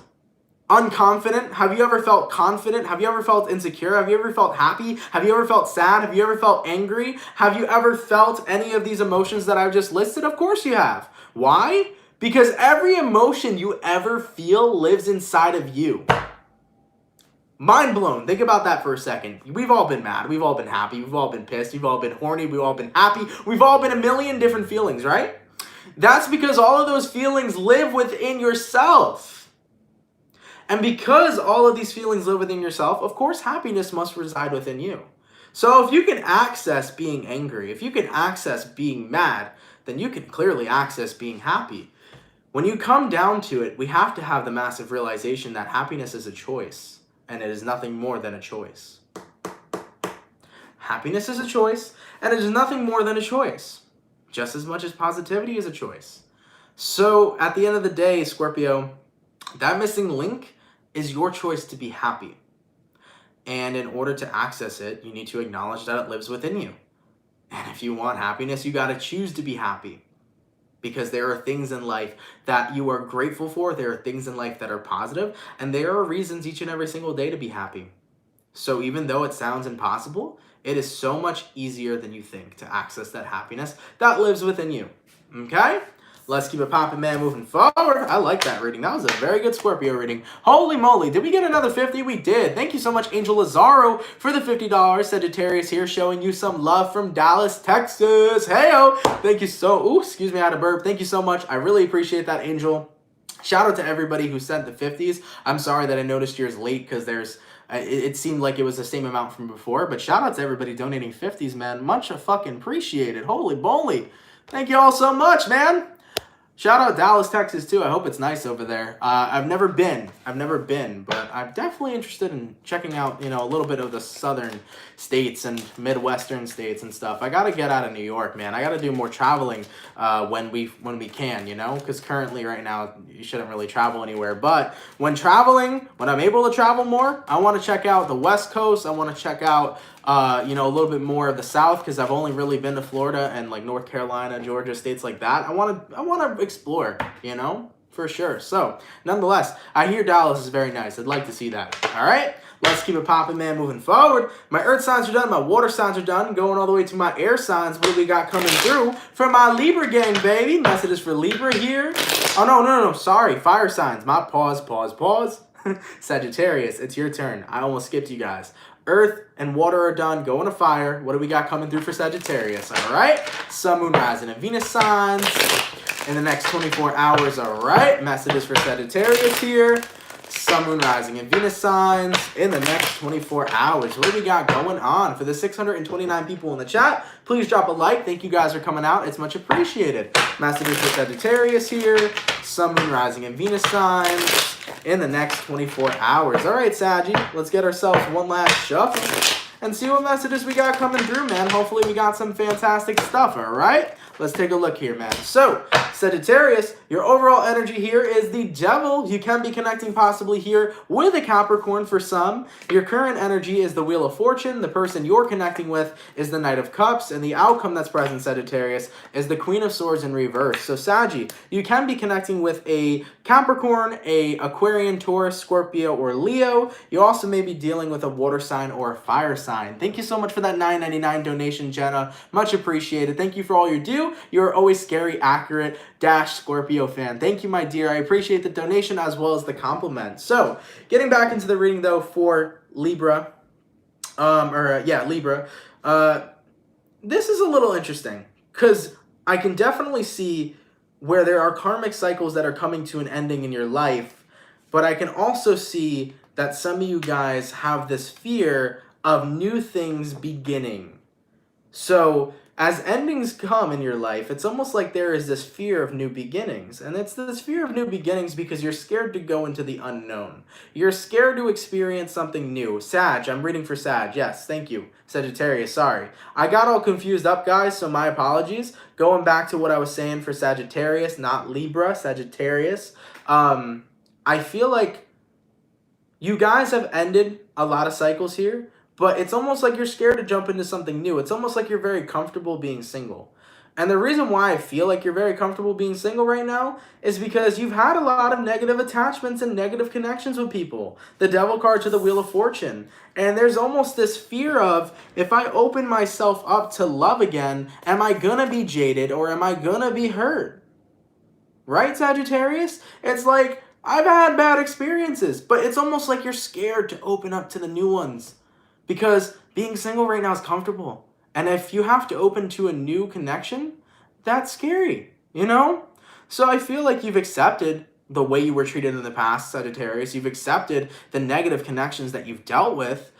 unconfident? Have you ever felt confident? Have you ever felt insecure? Have you ever felt happy? Have you ever felt sad? Have you ever felt angry? Have you ever felt any of these emotions that I've just listed? Of course you have. Why? Because every emotion you ever feel lives inside of you. Mind blown. Think about that for a second. We've all been mad. We've all been happy. We've all been pissed. We've all been horny. We've all been happy. We've all been a million different feelings, right? That's because all of those feelings live within yourself. And because all of these feelings live within yourself, of course, happiness must reside within you. So if you can access being angry, if you can access being mad, then you can clearly access being happy. When you come down to it, we have to have the massive realization that happiness is a choice, and it is nothing more than a choice. Happiness is a choice, and it is nothing more than a choice, just as much as positivity is a choice. So at the end of the day, Scorpio, that missing link is your choice to be happy. And in order to access it, you need to acknowledge that it lives within you. And if you want happiness, you got to choose to be happy. Because there are things in life that you are grateful for, there are things in life that are positive, and there are reasons each and every single day to be happy. So even though it sounds impossible, it is so much easier than you think to access that happiness that lives within you. Okay? Let's keep it popping, man, moving forward. I like that reading. That was a very good Scorpio reading. Holy moly, did we get another 50? We did. Thank you so much, Angel Lazaro, for the $50. Sagittarius here, showing you some love from Dallas, Texas. Hey-o. Thank you so... Ooh, excuse me, I had a burp. Thank you so much. I really appreciate that, Angel. Shout out to everybody who sent the 50s. I'm sorry that I noticed yours late because there's... It seemed like it was the same amount from before, but shout out to everybody donating 50s, man. Much fucking appreciated. Holy moly. Thank you all so much, man. Shout out Dallas, Texas, too. I hope it's nice over there. I've never been, but I'm definitely interested in checking out, a little bit of the southern states and Midwestern states and stuff. I got to get out of New York, man. I got to do more traveling when we can, because currently right now you shouldn't really travel anywhere. But when I'm able to travel more, I want to check out the West Coast. I want to check out a little bit more of the South, because I've only really been to Florida and like North Carolina, Georgia, states like that. I want to explore, for sure. So nonetheless, I hear Dallas is very nice. I'd like to see that. All right, let's keep it popping, man, moving forward. My earth signs are done. My water signs are done. Going all the way to my air signs. What do we got coming through for my Libra gang, baby? Messages for Libra here. Oh, no. Sorry, fire signs. My pause. Sagittarius, it's your turn. I almost skipped you guys. Earth and water are done. Going to fire. What do we got coming through for Sagittarius? All right. Sun, Moon, Rising, and Venus signs in the next 24 hours. All right. Messages for Sagittarius here. Sun, Moon, Rising, and Venus signs in the next 24 hours. What do we got going on? For the 629 people in the chat, please drop a like. Thank you guys for coming out. It's much appreciated. Messages for Sagittarius here. Sun, Moon, Rising, and Venus signs in the next 24 hours. All right, Saggy, let's get ourselves one last shuffle and see what messages we got coming through, man. Hopefully we got some fantastic stuff, all right? Let's take a look here, man. So, Sagittarius, your overall energy here is the Devil. You can be connecting possibly here with a Capricorn for some. Your current energy is the Wheel of Fortune. The person you're connecting with is the Knight of Cups. And the outcome that's present, Sagittarius, is the Queen of Swords in reverse. So, Saggy, you can be connecting with a Capricorn, a Aquarian, Taurus, Scorpio, or Leo. You also may be dealing with a water sign or a fire sign. Thank you so much for that $9.99 donation, Jenna. Much appreciated. Thank you for all you do. You're always scary, accurate, Scorpio fan. Thank you, my dear. I appreciate the donation as well as the compliment. So, getting back into the reading, though, for Libra. Libra. This is a little interesting because I can definitely see where there are karmic cycles that are coming to an ending in your life, but I can also see that some of you guys have this fear of new things beginning. So, as endings come in your life, it's almost like there is this fear of new beginnings. And it's this fear of new beginnings because you're scared to go into the unknown. You're scared to experience something new. Sag, I'm reading for Sag. Yes, thank you. Sagittarius, sorry. I got all confused up, guys, so my apologies. Going back to what I was saying for Sagittarius, not Libra, Sagittarius. I feel like you guys have ended a lot of cycles here. But it's almost like you're scared to jump into something new. It's almost like you're very comfortable being single. And the reason why I feel like you're very comfortable being single right now is because you've had a lot of negative attachments and negative connections with people. The Devil card to the Wheel of Fortune. And there's almost this fear of, if I open myself up to love again, am I gonna be jaded or am I gonna be hurt? Right, Sagittarius? It's like, I've had bad experiences, but it's almost like you're scared to open up to the new ones. Because being single right now is comfortable. And if you have to open to a new connection, that's scary, you know? So I feel like you've accepted the way you were treated in the past, Sagittarius. You've accepted the negative connections that you've dealt with.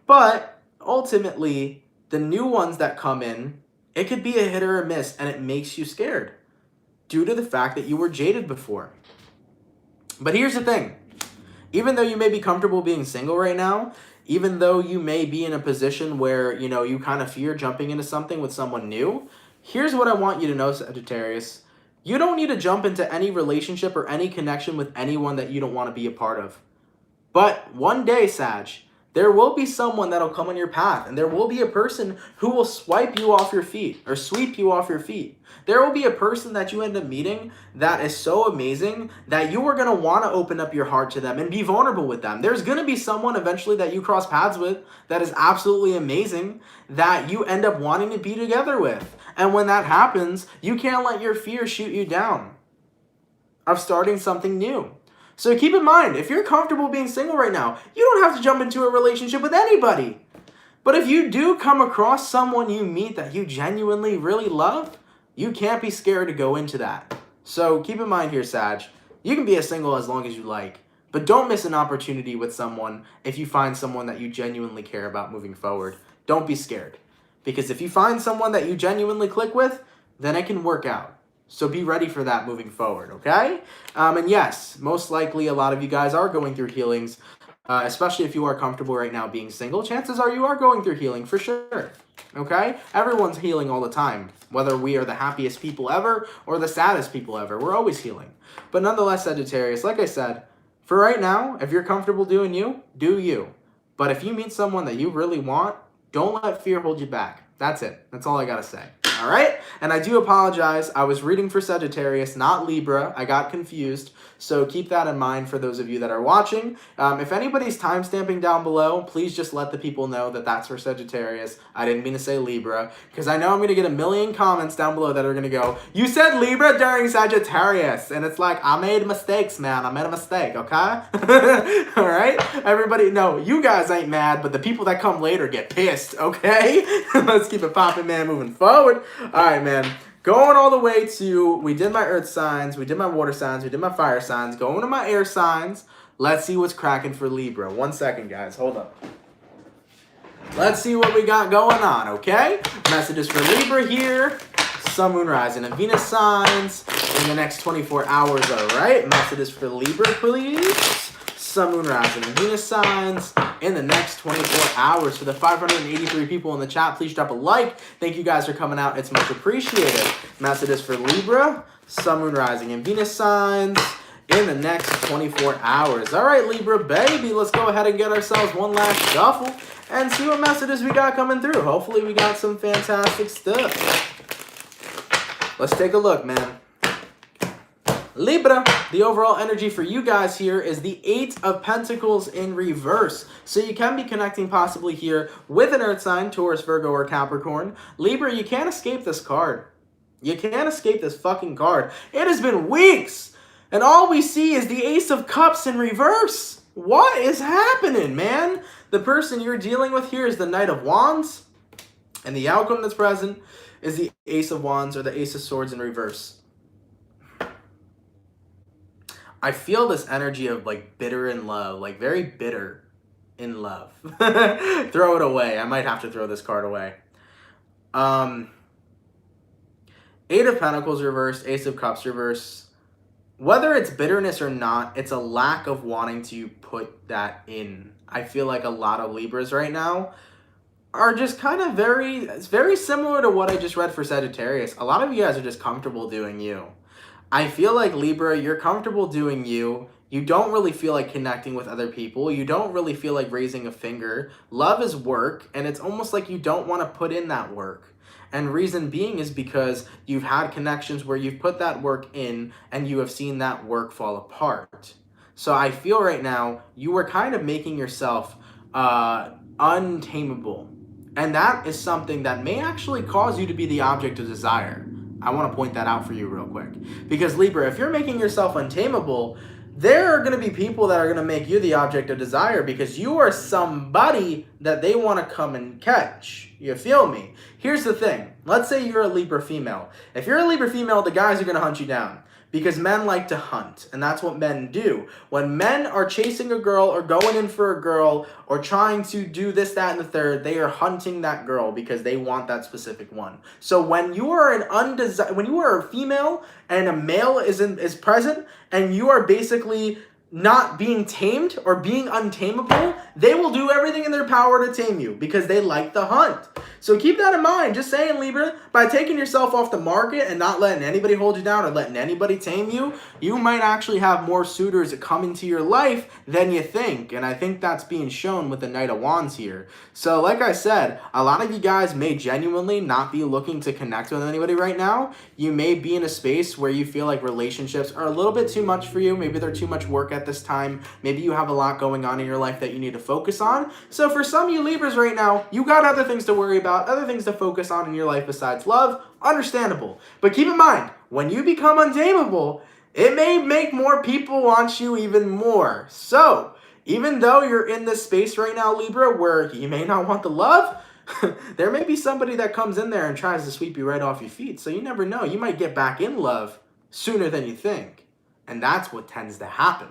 But ultimately, the new ones that come in, it could be a hit or a miss, and it makes you scared due to the fact that you were jaded before. But here's the thing. Even though you may be comfortable being single right now, even though you may be in a position where, you know, you kind of fear jumping into something with someone new, here's what I want you to know, Sagittarius. You don't need to jump into any relationship or any connection with anyone that you don't want to be a part of. But one day, Sag, there will be someone that'll come on your path, and there will be a person who will swipe you off your feet or sweep you off your feet. There will be a person that you end up meeting that is so amazing that you are going to want to open up your heart to them and be vulnerable with them. There's going to be someone eventually that you cross paths with that is absolutely amazing that you end up wanting to be together with. And when that happens, you can't let your fear shoot you down of starting something new. So keep in mind, if you're comfortable being single right now, you don't have to jump into a relationship with anybody. But if you do come across someone you meet that you genuinely really love, you can't be scared to go into that. So keep in mind here, Sag, you can be a single as long as you like, but don't miss an opportunity with someone if you find someone that you genuinely care about moving forward. Don't be scared. Because if you find someone that you genuinely click with, then it can work out. So be ready for that moving forward, okay? And yes, most likely a lot of you guys are going through healings, especially if you are comfortable right now being single. Chances are you are going through healing for sure, okay? Everyone's healing all the time, whether we are the happiest people ever or the saddest people ever. We're always healing. But nonetheless, Sagittarius, like I said, for right now, if you're comfortable doing you, do you. But if you meet someone that you really want, don't let fear hold you back. That's it. That's all I gotta say. All right? And I do apologize. I was reading for Sagittarius, not Libra. I got confused. So keep that in mind for those of you that are watching. If anybody's timestamping down below, please just let the people know that that's for Sagittarius. I didn't mean to say Libra, because I know I'm going to get a million comments down below that are going to go, you said Libra during Sagittarius. And it's like, I made mistakes, man. I made a mistake, okay? All right? Everybody, no, you guys ain't mad, but the people that come later get pissed, okay? Let's keep it popping, man, moving forward. All right, man. Going all the way to, we did my earth signs, we did my water signs, we did my fire signs, going to my air signs. Let's see what's cracking for Libra. 1 second, guys. Hold up. Let's see what we got going on, okay? Messages for Libra here. Sun, Moon, Rising, and Venus signs in the next 24 hours, all right? Messages for Libra, please. Sun, Moon, Rising, and Venus signs in the next 24 hours. For the 583 people in the chat, please drop a like. Thank you guys for coming out. It's much appreciated. Messages for Libra, Sun, Moon, Rising, and Venus signs in the next 24 hours. All right, Libra, baby, let's go ahead and get ourselves one last shuffle and see what messages we got coming through. Hopefully we got some fantastic stuff. Let's take a look, man. Libra, the overall energy for you guys here is the 8 of Pentacles in reverse. So you can be connecting possibly here with an earth sign, Taurus, Virgo, or Capricorn. Libra, you can't escape this card. You can't escape this fucking card. It has been weeks, and all we see is the Ace of Cups in reverse. What is happening, man? The person you're dealing with here is the Knight of Wands, and the outcome that's present is the Ace of Wands or the Ace of Swords in reverse. I feel this energy of like bitter in love, like very bitter in love. Throw it away. I might have to throw this card away. Eight of Pentacles reversed, Ace of Cups reversed. Whether it's bitterness or not, it's a lack of wanting to put that in. I feel like a lot of Libras right now are just kind of it's very similar to what I just read for Sagittarius. A lot of you guys are just comfortable doing you. I feel like Libra, you're comfortable doing you. You don't really feel like connecting with other people. You don't really feel like raising a finger. Love is work, and it's almost like you don't want to put in that work. And reason being is because you've had connections where you've put that work in and you have seen that work fall apart. So I feel right now you are kind of making yourself untamable. And that is something that may actually cause you to be the object of desire. I want to point that out for you real quick. Because Libra, if you're making yourself untamable, there are going to be people that are going to make you the object of desire because you are somebody that they want to come and catch. You feel me? Here's the thing. Let's say you're a Libra female. If you're a Libra female, the guys are going to hunt you down. Because men like to hunt, and that's what men do. When men are chasing a girl or going in for a girl or trying to do this, that, and the third, they are hunting that girl because they want that specific one. So when you are when you are a female and a male is present and you are basically not being tamed or being untamable, they will do everything in their power to tame you because they like the hunt. So keep that in mind. Just saying, Libra, by taking yourself off the market and not letting anybody hold you down or letting anybody tame you, you might actually have more suitors that come into your life than you think. And I think that's being shown with the Knight of Wands here. So like I said, a lot of you guys may genuinely not be looking to connect with anybody right now. You may be in a space where you feel like relationships are a little bit too much for you. Maybe they're too much work at this time. Maybe you have a lot going on in your life that you need to focus on. So for some of you Libras right now, you got other things to worry about, other things to focus on in your life besides love. Understandable. But keep in mind, when you become untamable, it may make more people want you even more. So even though you're in this space right now, Libra, where you may not want the love, there may be somebody that comes in there and tries to sweep you right off your feet. So you never know. You might get back in love sooner than you think. And that's what tends to happen.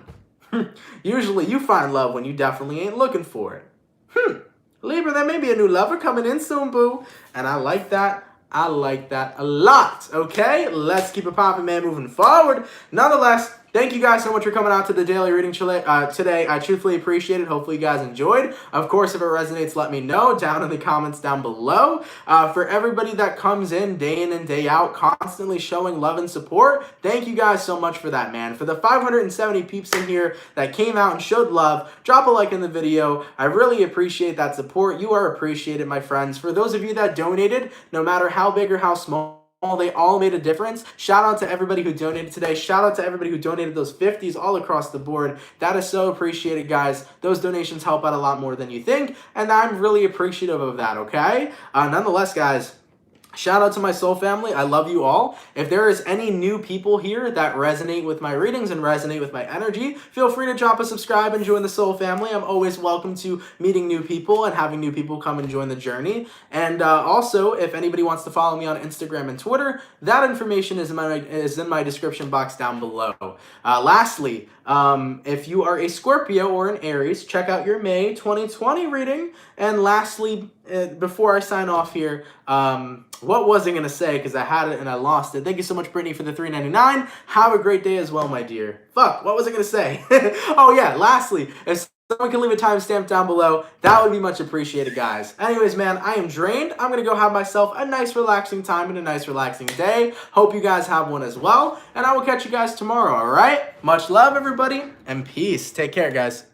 Usually you find love when you definitely ain't looking for it. Libra, there may be a new lover coming in soon, boo. And I like that. I like that a lot. Okay, let's keep it popping, man, moving forward. Nonetheless, thank you guys so much for coming out to the daily reading today. I truthfully appreciate it. Hopefully you guys enjoyed. Of course, if it resonates, let me know down in the comments down below. For everybody that comes in and day out, constantly showing love and support, thank you guys so much for that, man. For the 570 peeps in here that came out and showed love, drop a like in the video. I really appreciate that support. You are appreciated, my friends. For those of you that donated, no matter how big or how small, they all made a difference. Shout out to everybody who donated today. Shout out to everybody who donated those 50s all across the board. That is so appreciated, guys. Those donations help out a lot more than you think, and I'm really appreciative of that, okay? Nonetheless, guys, shout out to my soul family. I love you all. If there is any new people here that resonate with my readings and resonate with my energy, feel free to drop a subscribe and join the soul family. I'm always welcome to meeting new people and having new people come and join the journey. And also, if anybody wants to follow me on Instagram and Twitter, that information is in my description box down below. Lastly, if you are a Scorpio or an Aries, check out your May 2020 reading. And lastly, before I sign off here, what was I going to say? Because I had it and I lost it. Thank you so much, Brittany, for the $3.99. Have a great day as well, my dear. Fuck, what was I going to say? Oh, yeah, lastly, if someone can leave a timestamp down below, that would be much appreciated, guys. Anyways, man, I am drained. I'm going to go have myself a nice, relaxing time and a nice, relaxing day. Hope you guys have one as well. And I will catch you guys tomorrow, all right? Much love, everybody, and peace. Take care, guys.